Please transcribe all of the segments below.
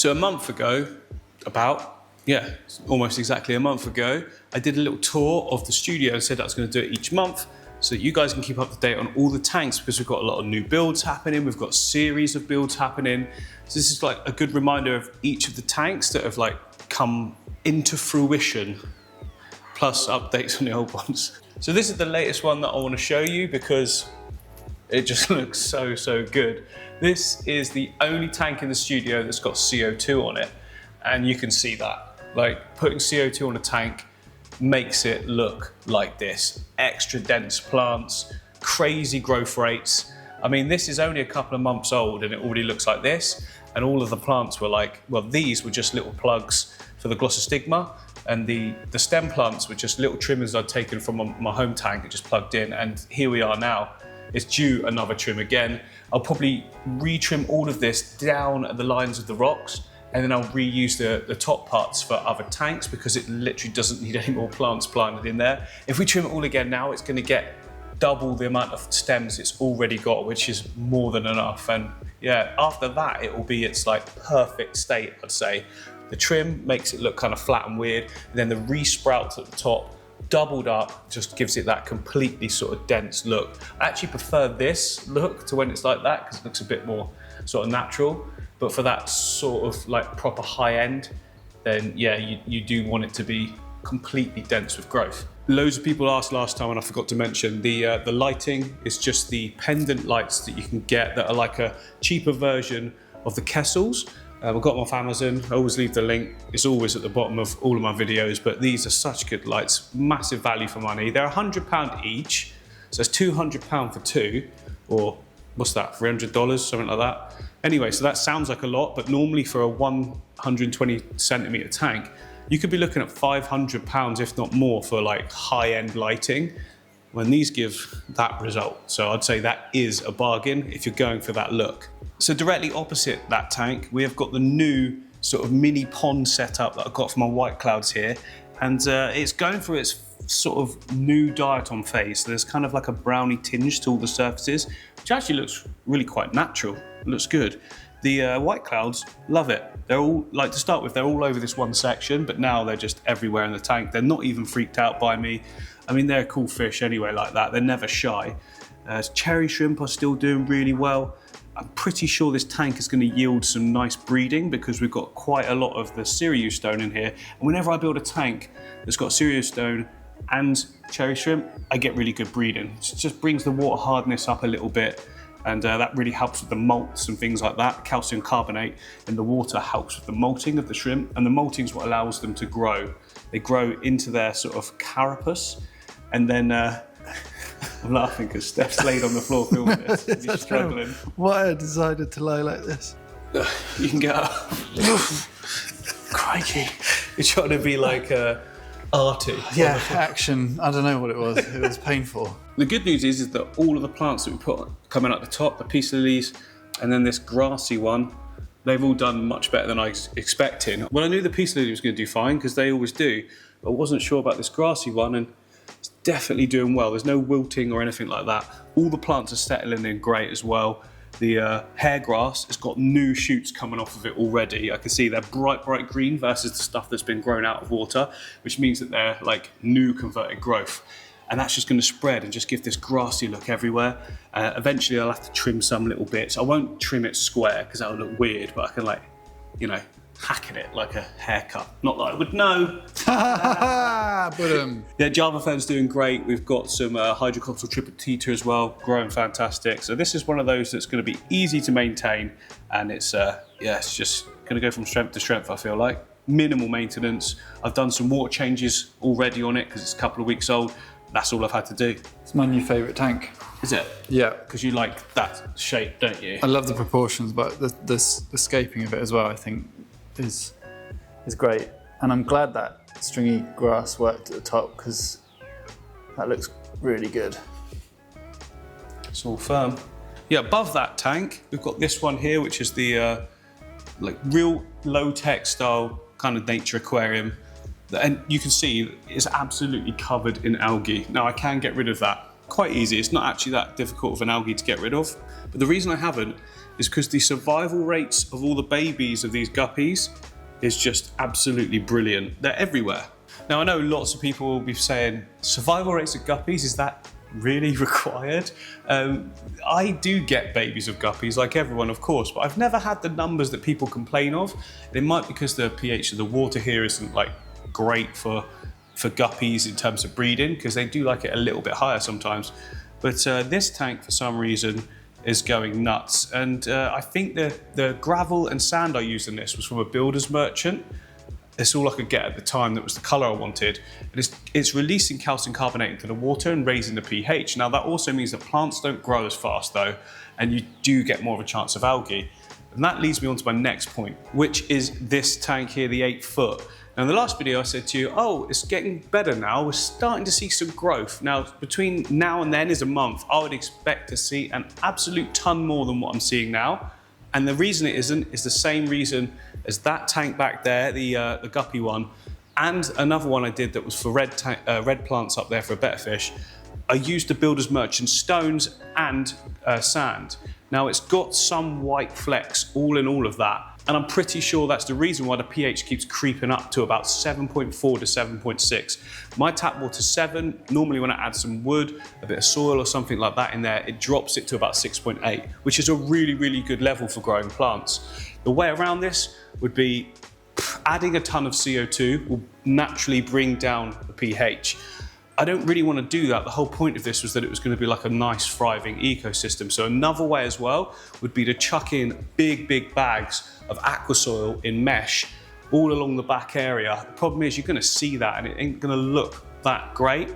So a month ago, almost exactly a month ago, I did a little tour of the studio and said I was going to do it each month so that you guys can keep up to date on all the tanks, because we've got a lot of new builds happening, we've got a series of builds happening. So this is like a good reminder of each of the tanks that have like come into fruition, plus updates on the old ones. So this is the latest one that I want to show you because it just looks so good. This is the only tank in the studio that's got CO2 on it, and you can see that. Like, putting CO2 on a tank makes it look like this. Extra dense plants, crazy growth rates. I mean, this is only a couple of months old and it already looks like this. And all of the plants were like, well, these were just little plugs for the glossostigma, and the stem plants were just little trimmers I'd taken from my home tank and just plugged in. And here we are now. It's due another trim again. I'll probably retrim all of this down at the lines of the rocks, and then I'll reuse the top parts for other tanks because it literally doesn't need any more plants planted in there. If we trim it all again now, it's gonna get double the amount of stems it's already got, which is more than enough. And yeah, after that, it will be its like perfect state, I'd say. The trim makes it look kind of flat and weird, and then the re-sprouts at the top, doubled up, just gives it that completely sort of dense look. I actually prefer this look to when it's like that because it looks a bit more sort of natural. But for that sort of like proper high end, then yeah, you do want it to be completely dense with growth. Loads of people asked last time, and I forgot to mention, the lighting is just the pendant lights that you can get that are like a cheaper version of the Kessels. I've got them off Amazon. I always leave the link. It's always at the bottom of all of my videos, but these are such good lights, massive value for money. They're £100 each, so it's £200 for two, or what's that, $300, something like that. Anyway, so that sounds like a lot, but normally for a 120 centimeter tank, you could be looking at £500, if not more, for like high-end lighting, when these give that result. So I'd say that is a bargain if you're going for that look. So directly opposite that tank, we have got the new sort of mini pond setup that I got from my white clouds here. And it's going through its sort of new diatom phase. So there's kind of like a brownie tinge to all the surfaces, which actually looks really quite natural. It looks good. The white clouds, love it. They're all, like, to start with, they're all over this one section, but now they're just everywhere in the tank. They're not even freaked out by me. I mean, they're cool fish anyway like that. They're never shy. Cherry shrimp are still doing really well. I'm pretty sure this tank is going to yield some nice breeding because we've got quite a lot of the Stone in here. And whenever I build a tank that's got Stone and cherry shrimp, I get really good breeding. It just brings the water hardness up a little bit, and that really helps with the molts and things like that. Calcium carbonate in the water helps with the molting of the shrimp, and the molting is what allows them to grow. They grow into their sort of carapace, and then I'm laughing because Steph's laid on the floor filming this. He's struggling. Why I decided to lie like this? You can get up. Crikey. You're trying to be like arty. Yeah, action. I don't know what it was. It was painful. The good news is that all of the plants that we put coming up the top, the peace lilies, and then this grassy one, they've all done much better than I was expecting. Well, I knew the peace lily was going to do fine because they always do, but I wasn't sure about this grassy one, and it's definitely doing well. There's no wilting or anything like that. All the plants are settling in great as well. The hair grass has got new shoots coming off of it already. I can see they're bright green versus the stuff that's been grown out of water, which means that they're like new converted growth. And that's just going to spread and just give this grassy look everywhere. Eventually I'll have to trim some little bits. I won't trim it square because that would look weird, but I can, like, you know, hack at it like a haircut. Not that I would know. Yeah, Java Fern's doing great. We've got some hydrocoxyl tripetita as well, growing fantastic. So this is one of those that's going to be easy to maintain, and it's it's just going to go from strength to strength, I feel like. Minimal maintenance. I've done some water changes already on it because it's a couple of weeks old. That's all I've had to do. It's my new favourite tank. Is it? Yeah. Because you like that shape, don't you? I love the proportions, but the scaping of it as well, I think, is great. And I'm glad that stringy grass worked at the top because that looks really good. It's all firm. Yeah, above that tank, we've got this one here, which is the like real low-tech style kind of nature aquarium. And you can see it's absolutely covered in algae. Now I can get rid of that quite easy. It's not actually that difficult of an algae to get rid of. But the reason I haven't is because the survival rates of all the babies of these guppies is just absolutely brilliant. They're everywhere. Now I know lots of people will be saying, survival rates of guppies, is that really required? I do get babies of guppies like everyone, of course, but I've never had the numbers that people complain of. It might be because the pH of the water here isn't like great for guppies in terms of breeding, because they do like it a little bit higher sometimes. But this tank for some reason is going nuts, and I think the gravel and sand I used in this was from a builder's merchant. It's all I could get at the time that was the colour I wanted. And it's releasing calcium carbonate into the water and raising the pH. Now that also means that plants don't grow as fast though, and you do get more of a chance of algae. And that leads me on to my next point, which is this tank here, the 8 foot. Now in the last video I said to you, oh, it's getting better now, we're starting to see some growth. Now between now and then is a month. I would expect to see an absolute ton more than what I'm seeing now. And the reason it isn't is the same reason as that tank back there, the guppy one, and another one I did that was for red plants up there for a better fish. I used the builder's merchant stones and sand. Now it's got some white flecks all in all of that, and I'm pretty sure that's the reason why the pH keeps creeping up to about 7.4 to 7.6. My tap water's 7. Normally when I add some wood, a bit of soil or something like that in there, it drops it to about 6.8, which is a really, really good level for growing plants. The way around this would be adding a ton of CO2 will naturally bring down the pH. I don't really want to do that. The whole point of this was that it was going to be like a nice thriving ecosystem. So another way as well would be to chuck in big bags of aqua soil in mesh all along the back area. The problem is you're going to see that and it ain't going to look that great.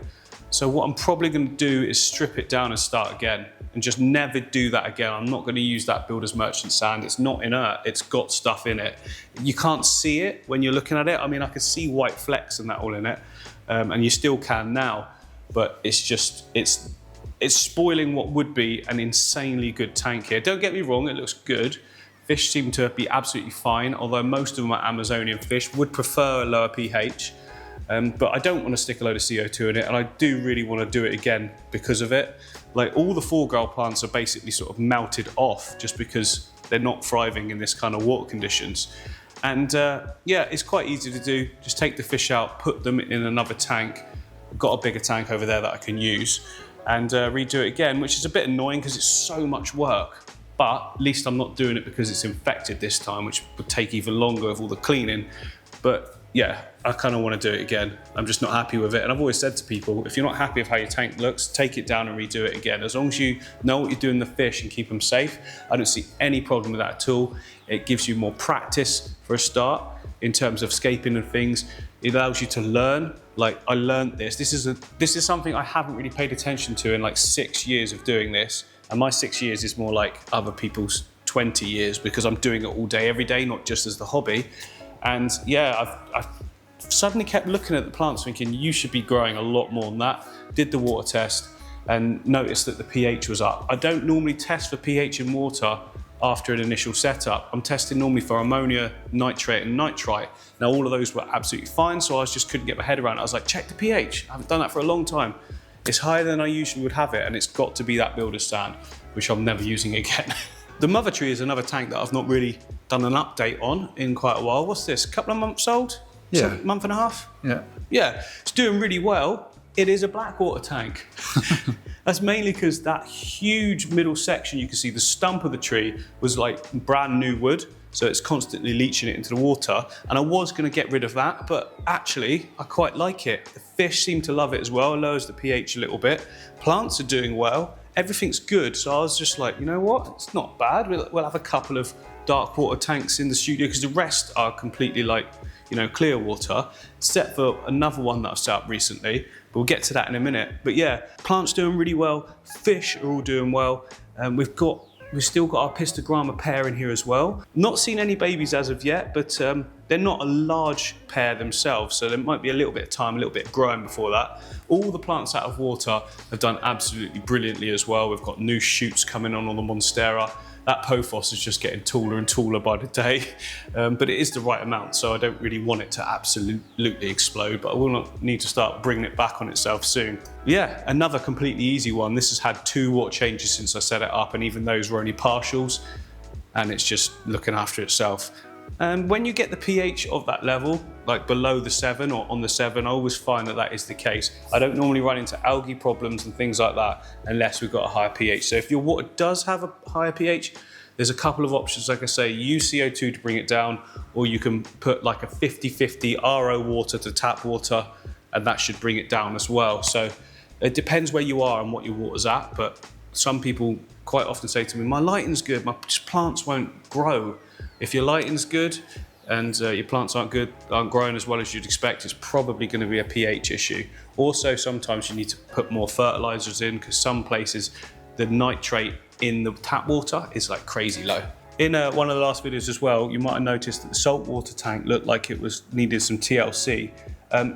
So what I'm probably going to do is strip it down and start again and just never do that again. I'm not going to use that builder's merchant sand. It's not inert, it's got stuff in it. You can't see it when you're looking at it. I mean, I can see white flecks and that all in it. And you still can now, but it's just, it's spoiling what would be an insanely good tank here. Don't get me wrong, it looks good. Fish seem to be absolutely fine, although most of them are Amazonian fish, would prefer a lower pH. But I don't want to stick a load of CO2 in it, and I do really want to do it again because of it. Like all the foreground plants are basically sort of melted off just because they're not thriving in this kind of water conditions. And yeah, it's quite easy to do. Just take the fish out, put them in another tank. I've got a bigger tank over there that I can use, and redo it again, which is a bit annoying because it's so much work. But at least I'm not doing it because it's infected this time, which would take even longer with all the cleaning. But yeah, I kind of want to do it again. I'm just not happy with it. And I've always said to people, if you're not happy with how your tank looks, take it down and redo it again. As long as you know what you're doing with the fish and keep them safe, I don't see any problem with that at all. It gives you more practice for a start in terms of scaping and things. It allows you to learn. Like I learned this. This is something I haven't really paid attention to in like 6 years of doing this. And my 6 years is more like other people's 20 years because I'm doing it all day, every day, not just as the hobby. And yeah, I've suddenly kept looking at the plants thinking you should be growing a lot more than that. Did the water test and noticed that the pH was up. I don't normally test for pH in water after an initial setup. I'm testing normally for ammonia, nitrate and nitrite. Now all of those were absolutely fine, so I just couldn't get my head around it. I was like, check the pH. I haven't done that for a long time. It's higher than I usually would have it, and it's got to be that builder's sand, which I'm never using again. The mother tree is another tank that I've not really done an update on in quite a while. What's this, a couple of months old? Yeah. Month and a half? Yeah. Yeah, it's doing really well. It is a blackwater tank. That's mainly because that huge middle section, you can see the stump of the tree was like brand new wood. So it's constantly leaching it into the water. And I was gonna get rid of that, but actually I quite like it. The fish seem to love it as well. It lowers the pH a little bit. Plants are doing well. Everything's good. So I was just like, you know what? It's not bad. We'll have a couple of dark water tanks in the studio because the rest are completely like, you know, clear water, except for another one that I've set up recently. But we'll get to that in a minute. But yeah, plants doing really well. Fish are all doing well. We've still got our pistogramma pair in here as well. Not seen any babies as of yet, but they're not a large pair themselves, so there might be a little bit of time, a little bit of growing before that. All the plants out of water have done absolutely brilliantly as well. We've got new shoots coming on the Monstera. That Pothos is just getting taller and taller by the day, but it is the right amount, so I don't really want it to absolutely explode, but I will not need to start bringing it back on itself soon. Yeah, another completely easy one. This has had 2 water changes since I set it up, and even those were only partials. and it's just looking after itself. And when you get the pH of that level, like below the 7 or on the 7, I always find that that is the case. I don't normally run into algae problems and things like that unless we've got a higher pH. So if your water does have a higher pH, there's a couple of options. Like I say, use CO2 to bring it down, or you can put like a 50-50 RO water to tap water, and that should bring it down as well. So it depends where you are and what your water's at, but some people quite often say to me, my lighting's good, my plants won't grow. If your lighting's good and your plants aren't growing as well as you'd expect, it's probably going to be a pH issue. Also, sometimes you need to put more fertilizers in, because some places the nitrate in the tap water is like crazy low. In one of the last videos as well, you might have noticed that the saltwater tank looked like it needed some TLC.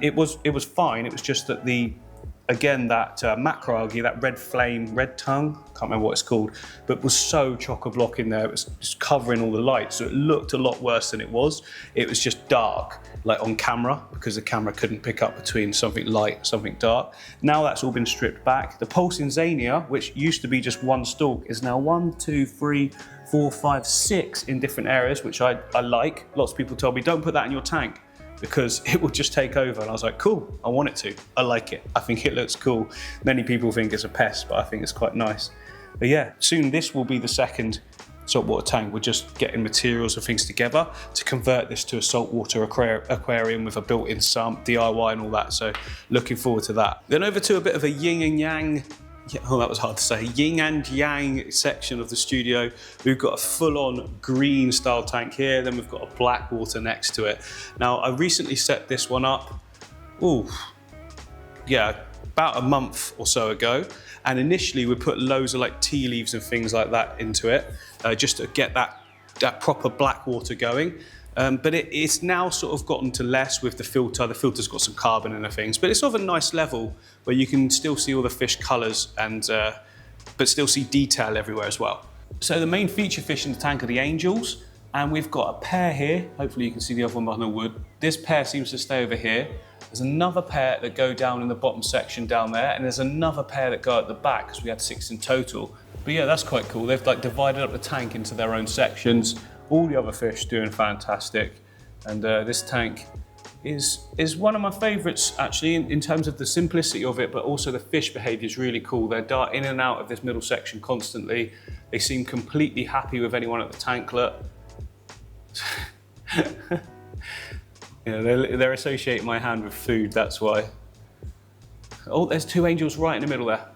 It was fine. It was just that that macroalgae, that red flame, red tongue, can't remember what it's called, but was so chock-a-block in there. It was just covering all the light, so it looked a lot worse than it was. It was just dark, like on camera, because the camera couldn't pick up between something light, something dark. Now that's all been stripped back. The pulsing zania, which used to be just one stalk, is now 1, 2, 3, 4, 5, 6 in different areas, which I like. Lots of people told me, don't put that in your tank, because it will just take over. And I was like, cool, I want it to. I like it. I think it looks cool. Many people think it's a pest, but I think it's quite nice. But yeah, soon this will be the second saltwater tank. We're just getting materials and things together to convert this to a saltwater aquarium with a built-in sump, DIY and all that. So looking forward to that. Then over to a bit of a yin and yang, that was hard to say, yin and yang section of the studio. We've got a full-on green style tank here, then we've got a blackwater next to it. Now, I recently set this one up, about a month or so ago, and initially we put loads of like tea leaves and things like that into it, just to get that proper blackwater going. But it's now sort of gotten to less with the filter. The filter's got some carbon and things, but it's sort of a nice level where you can still see all the fish colours and but still see detail everywhere as well. So the main feature fish in the tank are the angels, and we've got a pair here. Hopefully you can see the other one behind the wood. This pair seems to stay over here. There's another pair that go down in the bottom section down there, and there's another pair that go at the back, because we had 6 in total. But yeah, that's quite cool. They've like divided up the tank into their own sections. All the other fish doing fantastic, and this tank is one of my favourites actually in terms of the simplicity of it, but also the fish behaviour is really cool. They dart in and out of this middle section constantly. They seem completely happy with anyone at the tanklet. They're associating my hand with food, that's why. Oh, there's 2 angels right in the middle there.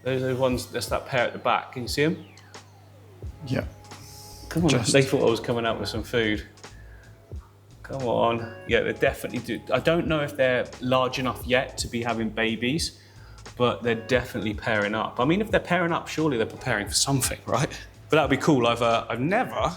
Those are the ones, that's that pair at the back. Can you see them? Yeah. Come on, they thought I was coming out with some food. Come on. Yeah, they definitely do. I don't know if they're large enough yet to be having babies, but they're definitely pairing up. I mean, if they're pairing up, surely they're preparing for something, right? But that'd be cool. I've never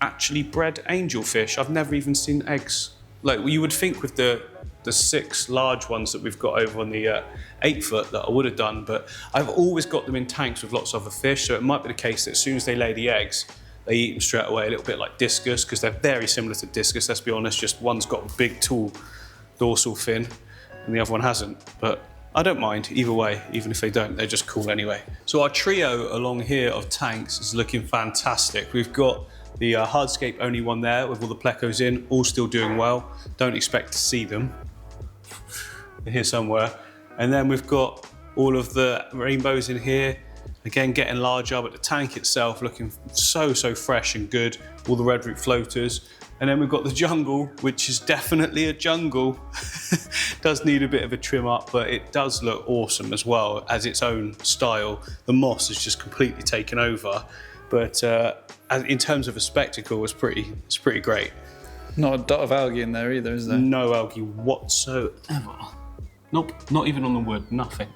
actually bred angelfish. I've never even seen eggs. Like you would think with the 6 large ones that we've got over on the 8-foot that I would have done, but I've always got them in tanks with lots of other fish, so it might be the case that as soon as they lay the eggs, they eat them straight away, a little bit like Discus, because they're very similar to Discus, let's be honest, just one's got a big, tall dorsal fin, and the other one hasn't. But I don't mind, either way, even if they don't, they're just cool anyway. So our trio along here of tanks is looking fantastic. We've got the hardscape only one there with all the plecos in, all still doing well. Don't expect to see them. They're here somewhere. And then we've got all of the rainbows in here. Again, getting larger, but the tank itself looking so fresh and good. All the red root floaters. And then we've got the jungle, which is definitely a jungle. Does need a bit of a trim up, but it does look awesome as well as its own style. The moss is just completely taken over. But in terms of a spectacle, it's pretty great. Not a dot of algae in there either, is there? No algae whatsoever. Nope, not even on the wood, nothing.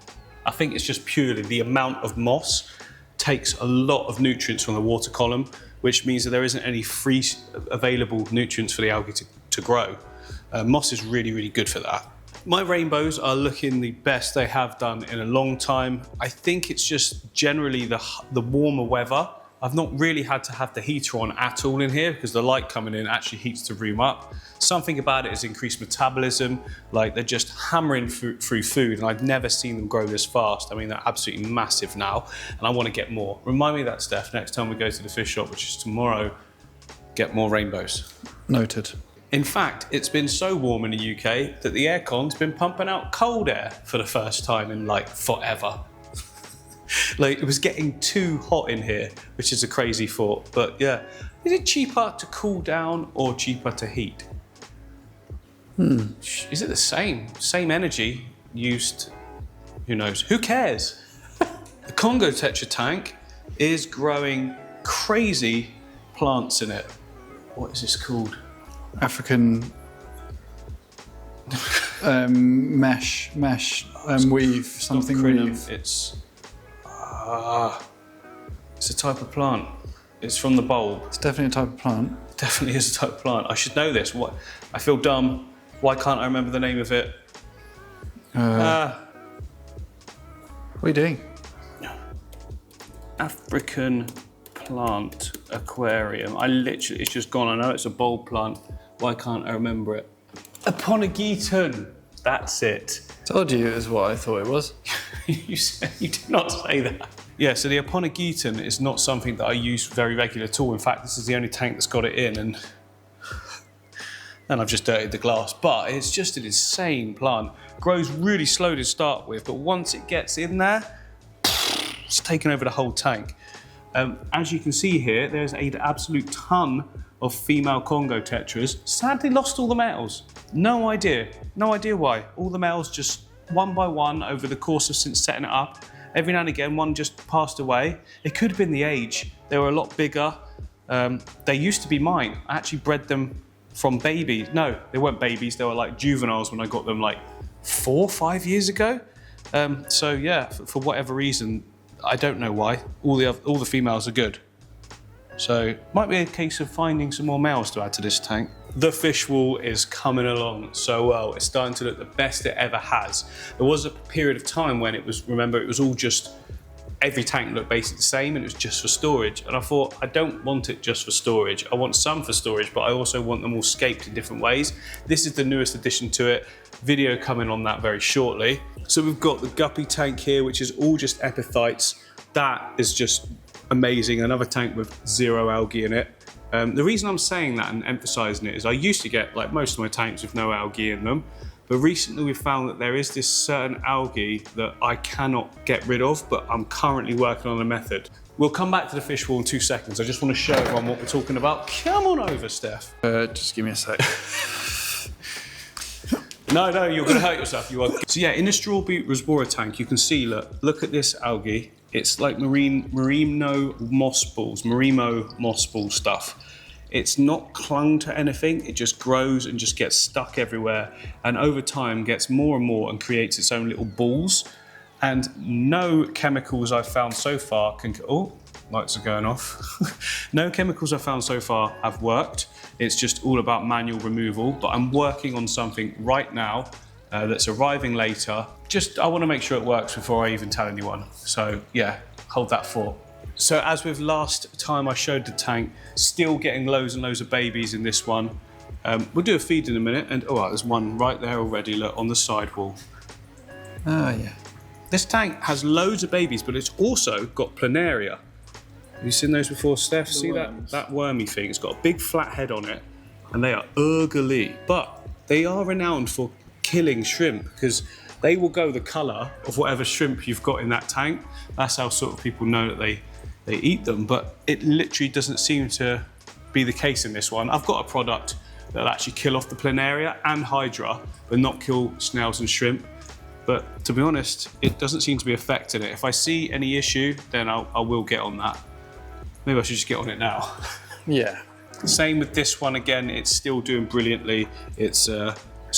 I think it's just purely the amount of moss takes a lot of nutrients from the water column, which means that there isn't any free available nutrients for the algae to grow. Moss is really good for that. My rainbows are looking the best they have done in a long time. I think it's just generally the warmer weather I've not really had to have the heater on at all in here because the light coming in actually heats the room up. Something about it is increased metabolism, like they're just hammering through food, and I've never seen them grow this fast. I mean, they're absolutely massive now, and I want to get more. Remind me of that, Steph, next time we go to the fish shop, which is tomorrow, get more rainbows. Noted. In fact, it's been so warm in the UK that the aircon's been pumping out cold air for the first time in like forever. Like, it was getting too hot in here, which is a crazy thought. But yeah, is it cheaper to cool down or cheaper to heat? Is it the same? Same energy used, who knows? Who cares? The Congo tetra tank is growing crazy plants in it. What is this called? African mesh, weave, something weave. It's a type of plant. It's from the bulb. It's definitely a type of plant. Definitely is a type of plant. I should know this. What? I feel dumb. Why can't I remember the name of it? What are you doing? African plant aquarium. It's just gone. I know it's a bulb plant. Why can't I remember it? Aponogeton. That's it. Told you it was what I thought it was. You did not say that. Yeah, so the Aponogeton is not something that I use very regularly at all. In fact, this is the only tank that's got it in, and I've just dirtied the glass. But it's just an insane plant. Grows really slow to start with, but once it gets in there, it's taken over the whole tank. As you can see here, there's an absolute ton of female Congo tetras. Sadly lost all the males. No idea why. All the males just one by one over the course of since setting it up. Every now and again, one just passed away. It could have been the age. They were a lot bigger. They used to be mine. I actually bred them from babies. No, they weren't babies. They were like juveniles when I got them like 4 or 5 years ago. So yeah, for whatever reason, I don't know why. All the females are good. So might be a case of finding some more males to add to this tank. The fish wall is coming along so well. It's starting to look the best it ever has. There was a period of time when it was all just, every tank looked basically the same and it was just for storage. And I thought, I don't want it just for storage. I want some for storage, but I also want them all scaped in different ways. This is the newest addition to it. Video coming on that very shortly. So we've got the guppy tank here, which is all just epiphytes. That is just amazing. Another tank with 0 algae in it. The reason I'm saying that and emphasising it is I used to get like most of my tanks with no algae in them, but recently we've found that there is this certain algae that I cannot get rid of, but I'm currently working on a method. We'll come back to the fish wall in 2 seconds. I just want to show everyone what we're talking about. Come on over, Steph. Just give me a sec. No, you're going to hurt yourself. You are. So yeah, in the strawberry rasbora tank, you can see, look at this algae. It's like merino moss ball stuff. It's not clung to anything. It just grows and just gets stuck everywhere. And over time gets more and more and creates its own little balls. And no chemicals I've found so far lights are going off. No chemicals I've found so far have worked. It's just all about manual removal. But I'm working on something right now that's arriving later. I want to make sure it works before I even tell anyone. So yeah, hold that thought. So as with last time I showed the tank, still getting loads and loads of babies in this one. We'll do a feed in a minute, and there's one right there already, look, on the sidewall. Oh yeah. This tank has loads of babies, but it's also got planaria. Have you seen those before, Steph? See that wormy thing? It's got a big flat head on it, and they are ugly. But they are renowned for killing shrimp because they will go the colour of whatever shrimp you've got in that tank. That's how sort of people know that they eat them. But it literally doesn't seem to be the case in this one. I've got a product that'll actually kill off the planaria and hydra, but not kill snails and shrimp. But to be honest, it doesn't seem to be affecting it. If I see any issue, then I will get on that. Maybe I should just get on it now. Yeah. Same with this one again, it's still doing brilliantly. It's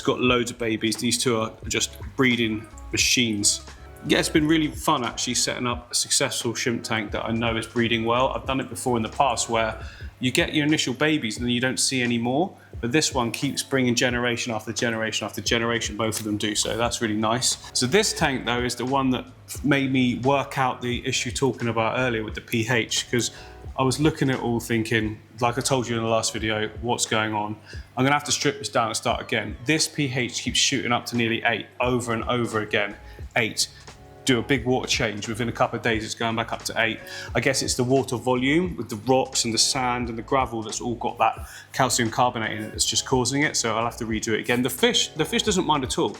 got loads of babies. These two are just breeding machines. Yeah, it's been really fun actually setting up a successful shrimp tank that I know is breeding well. I've done it before in the past where you get your initial babies and then you don't see any more. But this one keeps bringing generation after generation after generation, both of them do, so that's really nice. So this tank though is the one that made me work out the issue talking about earlier with the pH, because I was looking at it all thinking, like I told you in the last video, what's going on? I'm gonna have to strip this down and start again. This pH keeps shooting up to nearly 8 over and over again. 8. Do a big water change, within a couple of days it's going back up to 8. I guess it's the water volume with the rocks and the sand and the gravel that's all got that calcium carbonate in it that's just causing it, so I'll have to redo it again. The fish doesn't mind at all.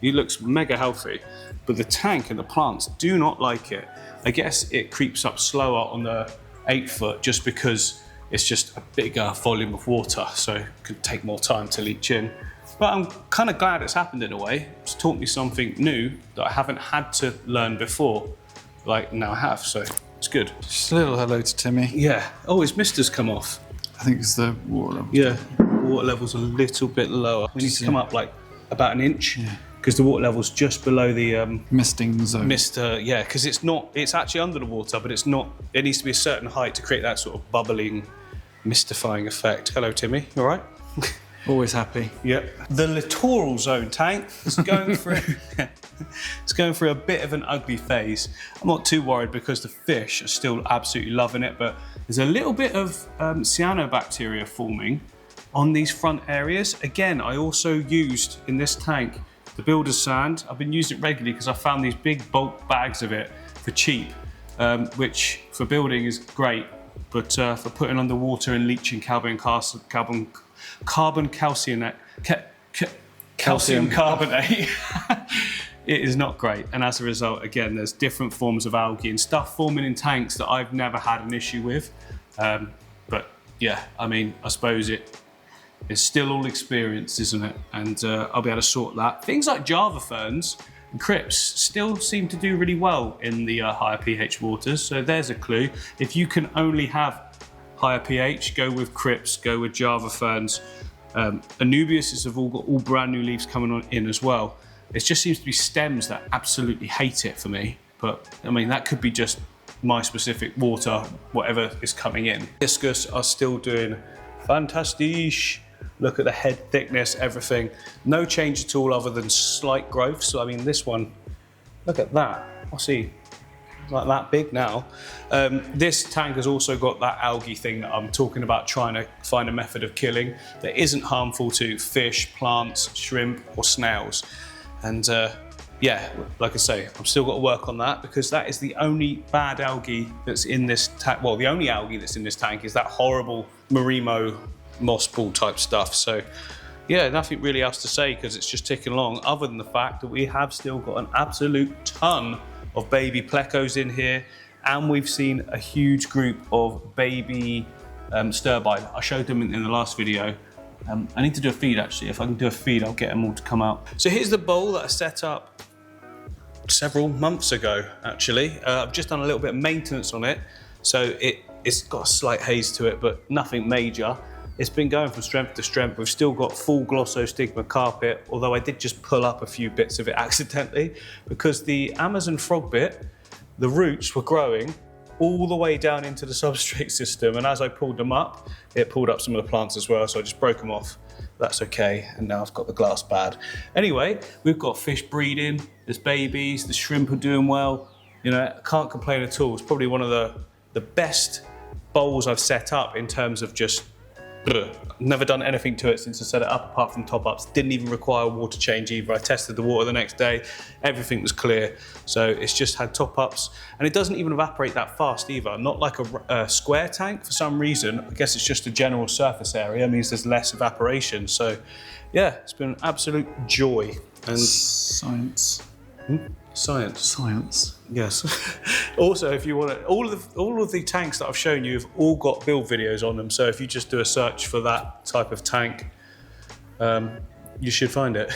He looks mega healthy, but the tank and the plants do not like it. I guess it creeps up slower on the 8 foot just because it's just a bigger volume of water, so it could take more time to leach in. But I'm kind of glad it's happened in a way. It's taught me something new that I haven't had to learn before, like now I have, so it's good. Just a little hello to Timmy. Yeah. Oh, his mister's come off. I think it's the water level. Yeah, water level's a little bit lower. We need to come up like about an inch, because the water level's just below the misting zone. Yeah, because it's actually under the water, but it's not, it needs to be a certain height to create that sort of bubbling, mystifying effect. Hello, Timmy, you all right? Always happy. Yep. The littoral zone tank is going through it's going through a bit of an ugly phase. I'm not too worried because the fish are still absolutely loving it, but there's a little bit of cyanobacteria forming on these front areas. Again, I also used in this tank the builder's sand. I've been using it regularly because I found these big bulk bags of it for cheap, which for building is great, but for putting underwater and leaching calcium carbonate, it is not great. And as a result, again, there's different forms of algae and stuff forming in tanks that I've never had an issue with. But yeah, I mean, I suppose it's still all experience, isn't it? And I'll be able to sort that. Things like Java ferns and crypts still seem to do really well in the higher pH waters. So there's a clue. If you can only have higher pH, go with crypts, go with Java ferns. Anubias have all got all brand new leaves coming in as well. It just seems to be stems that absolutely hate it for me. But I mean, that could be just my specific water, whatever is coming in. Discus are still doing fantastic. Look at the head thickness, everything. No change at all other than slight growth. So I mean, this one, look at that. I see. Like that big now. This tank has also got that algae thing that I'm talking about, trying to find a method of killing that isn't harmful to fish, plants, shrimp or snails. And yeah, like I say, I've still got to work on that because that is the only bad algae that's in this tank. Well, the only algae that's in this tank is that horrible Marimo moss ball type stuff. So yeah, nothing really else to say because it's just ticking along, other than the fact that we have still got an absolute ton of baby plecos in here, and we've seen a huge group of baby stirrbite. I showed them in the last video. I need to do a feed actually. If I can do a feed, I'll get them all to come out. So here's the bowl that I set up several months ago actually. I've just done a little bit of maintenance on it, so it's got a slight haze to it, but nothing major. It's been going from strength to strength. We've still got full glossostigma carpet, although I did just pull up a few bits of it accidentally because the Amazon frog bit, the roots were growing all the way down into the substrate system, and as I pulled them up, it pulled up some of the plants as well, so I just broke them off. That's okay, and now I've got the glass bad. Anyway, we've got fish breeding, there's babies, the shrimp are doing well. You know, I can't complain at all. It's probably one of the best bowls I've set up in terms of just never done anything to it since I set it up apart from top-ups. Didn't even require a water change either. I tested the water the next day, everything was clear. So it's just had top-ups, and it doesn't even evaporate that fast either. Not like a square tank for some reason. I guess it's just a general surface area, it means there's less evaporation. So yeah, it's been an absolute joy. And Science. Science. Yes. Also, if you want to, all of the tanks that I've shown you have all got build videos on them. So if you just do a search for that type of tank, you should find it.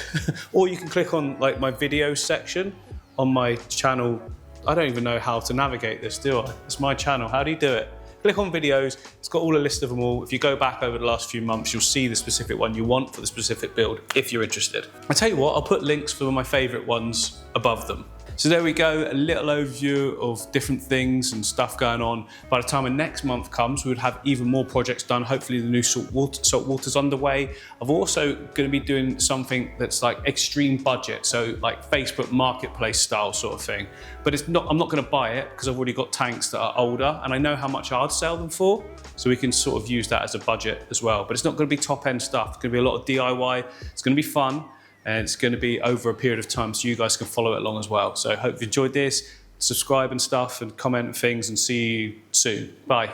Or you can click on like my video section on my channel. I don't even know how to navigate this, do I? It's my channel. How do you do it? Click on videos. It's got all a list of them all. If you go back over the last few months, you'll see the specific one you want for the specific build, if you're interested. I tell you what, I'll put links for my favorite ones above them. So there we go, a little overview of different things and stuff going on. By the time the next month comes, we would have even more projects done. Hopefully the new saltwater's underway. I'm also going to be doing something that's like extreme budget, so like Facebook Marketplace style sort of thing. But it's not, I'm not going to buy it because I've already got tanks that are older and I know how much I'd sell them for. So we can sort of use that as a budget as well. But it's not going to be top end stuff. It's going to be a lot of DIY. It's going to be fun. And it's going to be over a period of time so you guys can follow it along as well. So I hope you enjoyed this. Subscribe and stuff and comment and things, and see you soon. Bye.